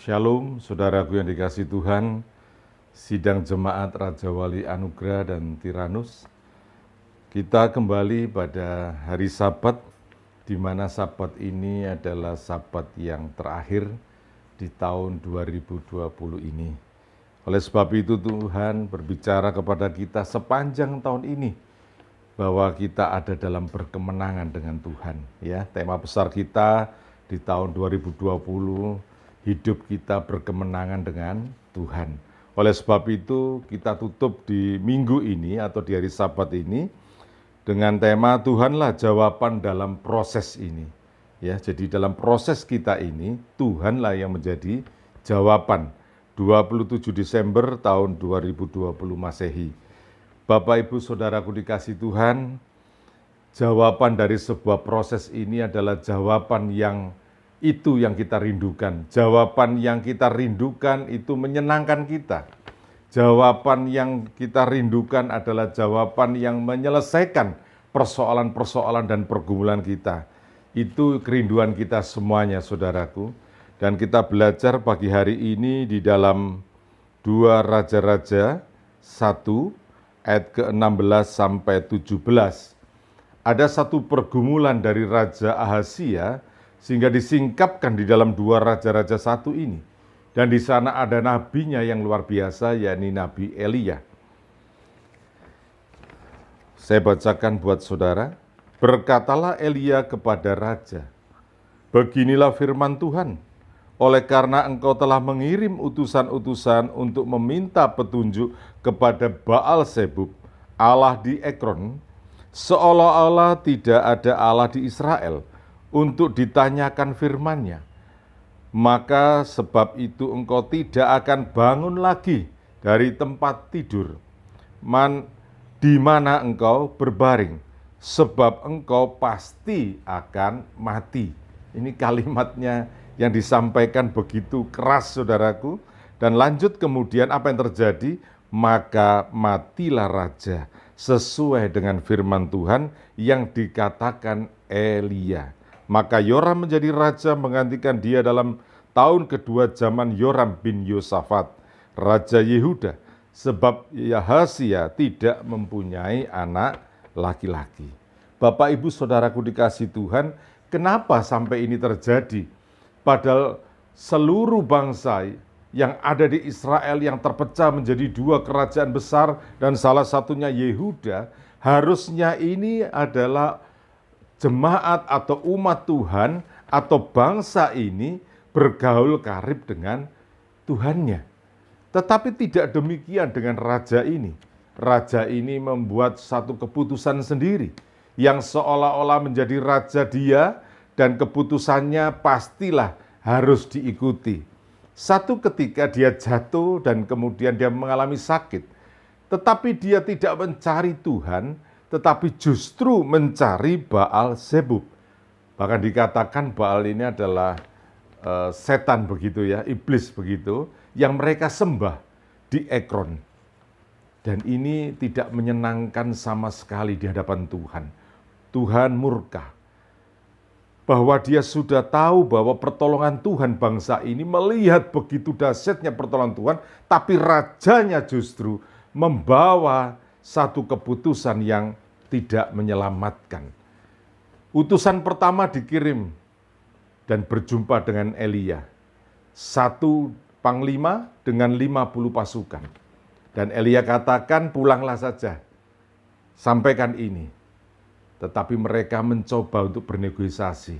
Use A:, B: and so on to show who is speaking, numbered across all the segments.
A: Shalom, saudaraku yang dikasihi Tuhan, sidang jemaat Raja Wali Anugerah dan Tiranus. Kita kembali pada hari Sabat, di mana Sabat ini adalah Sabat yang terakhir di tahun 2020 ini. Oleh sebab itu Tuhan berbicara kepada kita sepanjang tahun ini, bahwa kita ada dalam berkemenangan dengan Tuhan. Ya, tema besar kita di tahun 2020, hidup kita berkemenangan dengan Tuhan. Oleh sebab itu kita tutup di minggu ini atau di hari Sabat ini dengan tema Tuhanlah jawaban dalam proses ini. Ya, jadi dalam proses kita ini Tuhanlah yang menjadi jawaban. 27 Desember tahun 2020 Masehi. Bapak Ibu Saudaraku dikasihi Tuhan, jawaban dari sebuah proses ini adalah jawaban yang itu yang kita rindukan. Jawaban yang kita rindukan itu menyenangkan kita. Jawaban yang kita rindukan adalah jawaban yang menyelesaikan persoalan-persoalan dan pergumulan kita. Itu kerinduan kita semuanya, saudaraku. Dan kita belajar pagi hari ini di dalam 2 Raja-Raja 1 ayat ke-16 sampai 17. Ada satu pergumulan dari Raja Ahazia sehingga disingkapkan di dalam 2 Raja-Raja 1 ini. Dan di sana ada nabinya yang luar biasa, yakni Nabi Elia. Saya bacakan buat saudara. Berkatalah Elia kepada raja, beginilah firman Tuhan, oleh karena engkau telah mengirim utusan-utusan untuk meminta petunjuk kepada Baal Zebub, Allah di Ekron, seolah-olah tidak ada Allah di Israel, untuk ditanyakan firman-Nya. Maka sebab itu engkau tidak akan bangun lagi dari tempat tidur, di mana engkau berbaring, sebab engkau pasti akan mati. Ini kalimatnya yang disampaikan begitu keras, saudaraku. Dan lanjut kemudian apa yang terjadi? Maka matilah raja sesuai dengan firman Tuhan yang dikatakan Elia. Maka Yoram menjadi raja menggantikan dia dalam tahun kedua zaman Yoram bin Yosafat, Raja Yehuda, sebab Ahazia tidak mempunyai anak laki-laki. Bapak Ibu Saudaraku dikasihi Tuhan, kenapa sampai ini terjadi? Padahal seluruh bangsa yang ada di Israel yang terpecah menjadi 2 kerajaan besar dan salah satunya Yehuda, harusnya ini adalah jemaat atau umat Tuhan atau bangsa ini bergaul karib dengan Tuhannya. Tetapi tidak demikian dengan raja ini. Raja ini membuat satu keputusan sendiri yang seolah-olah menjadi raja dia dan keputusannya pastilah harus diikuti. Satu ketika dia jatuh dan kemudian dia mengalami sakit. Tetapi dia tidak mencari Tuhan, tetapi justru mencari Baal Zebub. Bahkan dikatakan Baal ini adalah setan begitu ya, iblis begitu, yang mereka sembah di Ekron. Dan ini tidak menyenangkan sama sekali di hadapan Tuhan. Tuhan murka. Bahwa dia sudah tahu bahwa pertolongan Tuhan bangsa ini, melihat begitu dahsyatnya pertolongan Tuhan, tapi rajanya justru membawa satu keputusan yang tidak menyelamatkan. Utusan pertama dikirim dan berjumpa dengan Elia. 1 panglima dengan 50 pasukan. Dan Elia katakan, pulanglah saja, sampaikan ini. Tetapi mereka mencoba untuk bernegosiasi.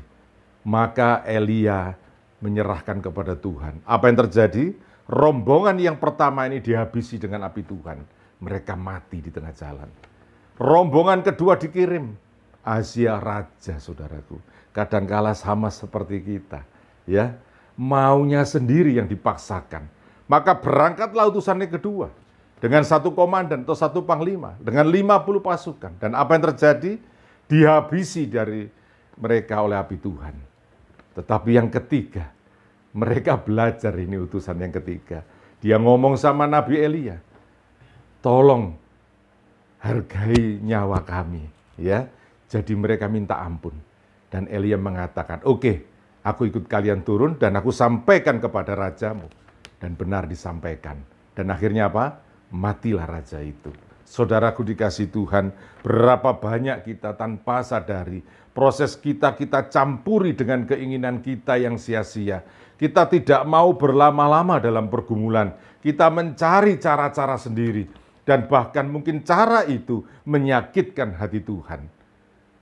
A: Maka Elia menyerahkan kepada Tuhan. Apa yang terjadi? Rombongan yang pertama ini dihabisi dengan api Tuhan. Mereka mati di tengah jalan. Rombongan kedua dikirim. Ahazia raja, saudaraku. Kadangkala sama seperti kita. Ya, maunya sendiri yang dipaksakan. Maka berangkatlah utusannya kedua. Dengan 1 komandan atau 1 panglima. Dengan 50 pasukan. Dan apa yang terjadi? Dihabisi dari mereka oleh api Tuhan. Tetapi yang ketiga, mereka belajar, ini utusan yang ketiga. Dia ngomong sama Nabi Elia. Tolong hargai nyawa kami, ya. Jadi mereka minta ampun. Dan Elia mengatakan, oke, Aku ikut kalian turun dan aku sampaikan kepada rajamu. Dan benar disampaikan. Dan akhirnya apa? Matilah raja itu. Saudaraku dikasih Tuhan, berapa banyak kita tanpa sadari proses kita campuri dengan keinginan kita yang sia-sia. Kita tidak mau berlama-lama dalam pergumulan. Kita mencari cara-cara sendiri. Dan bahkan mungkin cara itu menyakitkan hati Tuhan.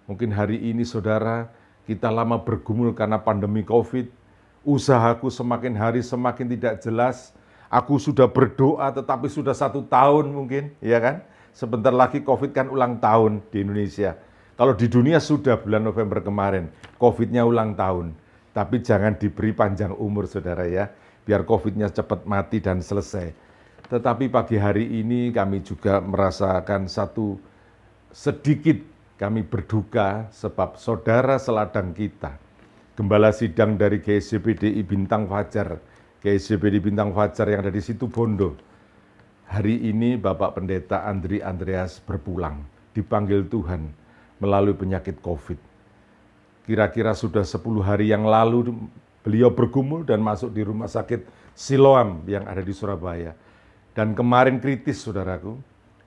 A: Mungkin hari ini saudara, kita lama bergumul karena pandemi COVID. Usahaku semakin hari semakin tidak jelas. Aku sudah berdoa tetapi sudah 1 tahun mungkin, ya kan? Sebentar lagi COVID kan ulang tahun di Indonesia. Kalau di dunia sudah bulan November kemarin, COVID-nya ulang tahun. Tapi jangan diberi panjang umur saudara ya, biar COVID-nya cepat mati dan selesai. Tetapi pagi hari ini kami juga merasakan sedikit kami berduka sebab saudara seladang kita, Gembala Sidang dari GSJPDI Bintang Fajar, GSJPDI Bintang Fajar yang ada di situ Bondo. Hari ini Bapak Pendeta Andri Andreas berpulang, dipanggil Tuhan melalui penyakit COVID. Kira-kira sudah 10 hari yang lalu beliau bergumul dan masuk di rumah sakit Siloam yang ada di Surabaya. Dan kemarin kritis saudaraku,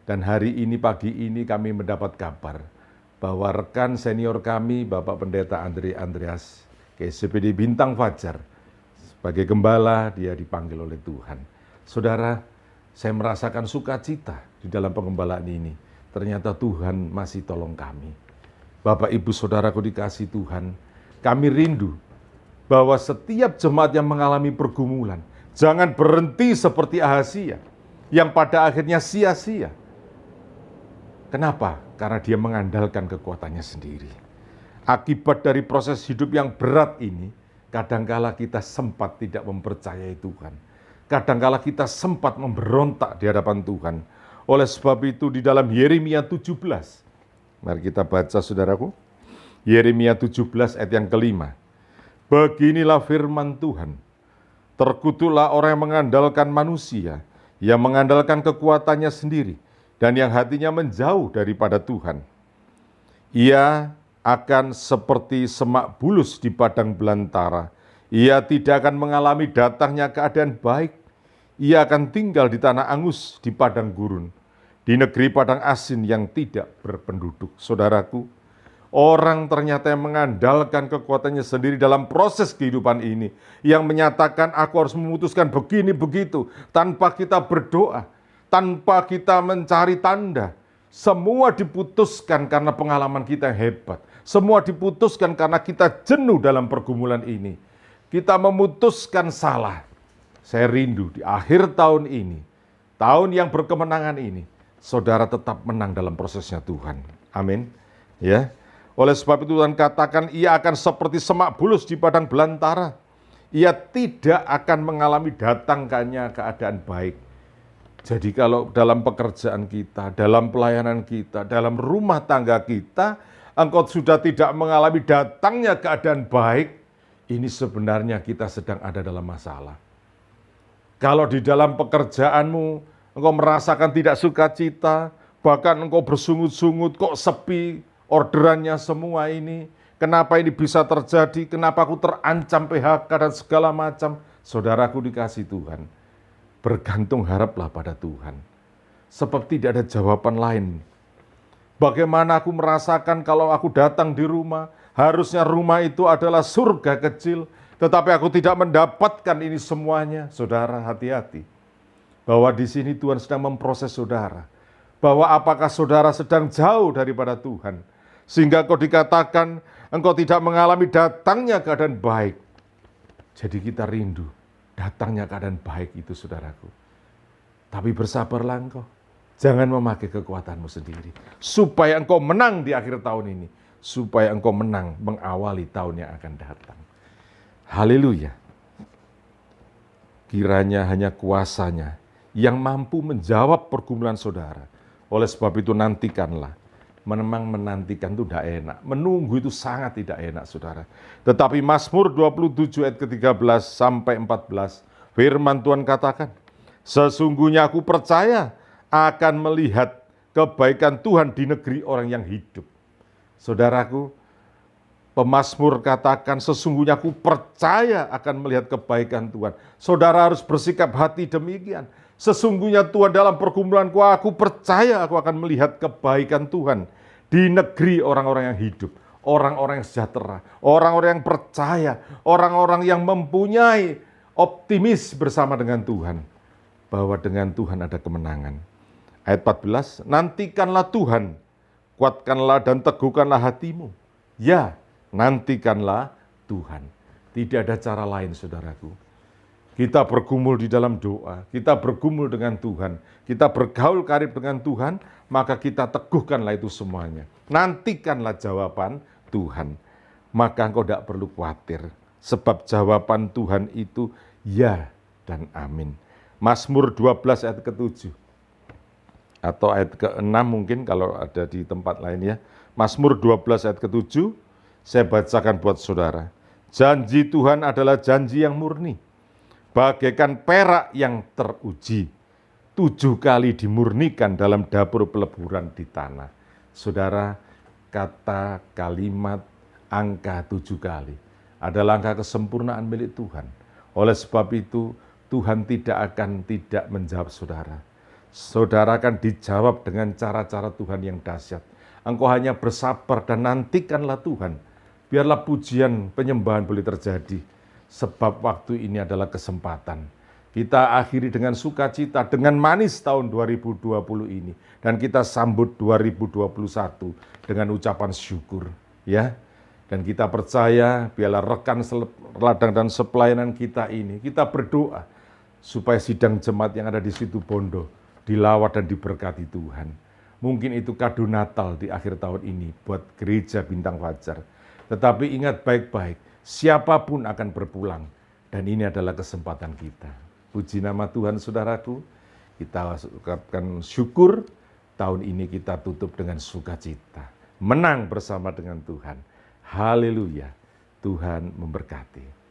A: dan hari ini pagi ini kami mendapat kabar bahwa rekan senior kami Bapak Pendeta Andri Andreas, GSJPDI Bintang Fajar, sebagai gembala dia dipanggil oleh Tuhan. Saudara, saya merasakan sukacita di dalam pengembalaan ini. Ternyata Tuhan masih tolong kami. Bapak Ibu Saudaraku dikasih Tuhan, kami rindu bahwa setiap jemaat yang mengalami pergumulan, jangan berhenti seperti Ahazia, yang pada akhirnya sia-sia. Kenapa? Karena dia mengandalkan kekuatannya sendiri. Akibat dari proses hidup yang berat ini, kadangkala kita sempat tidak mempercayai Tuhan. Kadangkala kita sempat memberontak di hadapan Tuhan. Oleh sebab itu di dalam Yeremia 17, mari kita baca saudaraku, Yeremia 17 ayat yang kelima. Beginilah firman Tuhan, terkutuklah orang yang mengandalkan manusia, yang mengandalkan kekuatannya sendiri, dan yang hatinya menjauh daripada Tuhan. Ia akan seperti semak bulus di padang belantara. Ia tidak akan mengalami datangnya keadaan baik. Ia akan tinggal di tanah angus, di padang gurun, di negeri padang asin yang tidak berpenduduk. Saudaraku, orang ternyata yang mengandalkan kekuatannya sendiri dalam proses kehidupan ini, yang menyatakan aku harus memutuskan begini begitu, tanpa kita berdoa, tanpa kita mencari tanda. Semua diputuskan karena pengalaman kita yang hebat. Semua diputuskan karena kita jenuh dalam pergumulan ini. Kita memutuskan salah. Saya rindu di akhir tahun ini, tahun yang berkemenangan ini, saudara tetap menang dalam prosesnya Tuhan. Amin. Ya. Oleh sebab itu Tuhan katakan ia akan seperti semak bulus di padang belantara. Ia tidak akan mengalami datangnya keadaan baik. Jadi kalau dalam pekerjaan kita, dalam pelayanan kita, dalam rumah tangga kita, engkau sudah tidak mengalami datangnya keadaan baik, ini sebenarnya kita sedang ada dalam masalah. Kalau di dalam pekerjaanmu, engkau merasakan tidak sukacita, bahkan engkau bersungut-sungut, kok sepi, orderannya semua ini, kenapa ini bisa terjadi, kenapa aku terancam PHK dan segala macam. Saudaraku dikasih Tuhan, bergantung haraplah pada Tuhan. Sebab tidak ada jawaban lain. Bagaimana aku merasakan kalau aku datang di rumah, harusnya rumah itu adalah surga kecil, tetapi aku tidak mendapatkan ini semuanya. Saudara, hati-hati. Bahwa di sini Tuhan sedang memproses saudara. Bahwa apakah saudara sedang jauh daripada Tuhan. Sehingga kau dikatakan engkau tidak mengalami datangnya keadaan baik. Jadi kita rindu datangnya keadaan baik itu saudaraku. Tapi bersabarlah engkau. Jangan memakai kekuatanmu sendiri. Supaya engkau menang di akhir tahun ini. Supaya engkau menang mengawali tahun yang akan datang. Haleluya. Kiranya hanya kuasanya yang mampu menjawab pergumulan saudara. Oleh sebab itu nantikanlah. Memang menantikan itu tidak enak. Menunggu itu sangat tidak enak saudara. Tetapi Mazmur 27 ayat ke-13 sampai 14. Firman Tuhan katakan, sesungguhnya aku percaya akan melihat kebaikan Tuhan di negeri orang yang hidup. Saudaraku, Pemazmur katakan, sesungguhnya aku percaya akan melihat kebaikan Tuhan. Saudara harus bersikap hati demikian. Sesungguhnya Tuhan dalam pergumulanku, aku percaya aku akan melihat kebaikan Tuhan di negeri orang-orang yang hidup, orang-orang yang sejahtera, orang-orang yang percaya, orang-orang yang mempunyai optimis bersama dengan Tuhan, bahwa dengan Tuhan ada kemenangan. Ayat 14, nantikanlah Tuhan, kuatkanlah dan teguhkanlah hatimu. Ya, nantikanlah Tuhan. Tidak ada cara lain, saudaraku. Kita bergumul di dalam doa, kita bergumul dengan Tuhan, kita bergaul karib dengan Tuhan, maka kita teguhkanlah itu semuanya. Nantikanlah jawaban Tuhan. Maka engkau tidak perlu khawatir, sebab jawaban Tuhan itu ya dan amin. Mazmur 12 ayat ke-7. Atau ayat ke-6 mungkin kalau ada di tempat lain ya. Mazmur 12 ayat ke-7. Saya bacakan buat saudara. Janji Tuhan adalah janji yang murni, bagaikan perak yang teruji, 7 kali dimurnikan dalam dapur peleburan di tanah. Saudara, kata, kalimat, angka 7 kali adalah angka kesempurnaan milik Tuhan. Oleh sebab itu, Tuhan tidak akan tidak menjawab saudara. Saudara akan dijawab dengan cara-cara Tuhan yang dahsyat. Engkau hanya bersabar dan nantikanlah Tuhan. Biarlah pujian penyembahan boleh terjadi, sebab waktu ini adalah kesempatan. Kita akhiri dengan sukacita, dengan manis tahun 2020 ini. Dan kita sambut 2021 dengan ucapan syukur. Ya. Dan kita percaya, biarlah rekan ladang dan sepelayanan kita ini, kita berdoa, supaya sidang jemaat yang ada di situ Bondo dilawat dan diberkati Tuhan. Mungkin itu kado Natal di akhir tahun ini buat gereja Bintang Fajar. Tetapi ingat baik-baik, siapapun akan berpulang. Dan ini adalah kesempatan kita. Puji nama Tuhan, saudaraku. Kita ucapkan syukur, tahun ini kita tutup dengan sukacita. Menang bersama dengan Tuhan. Haleluya, Tuhan memberkati.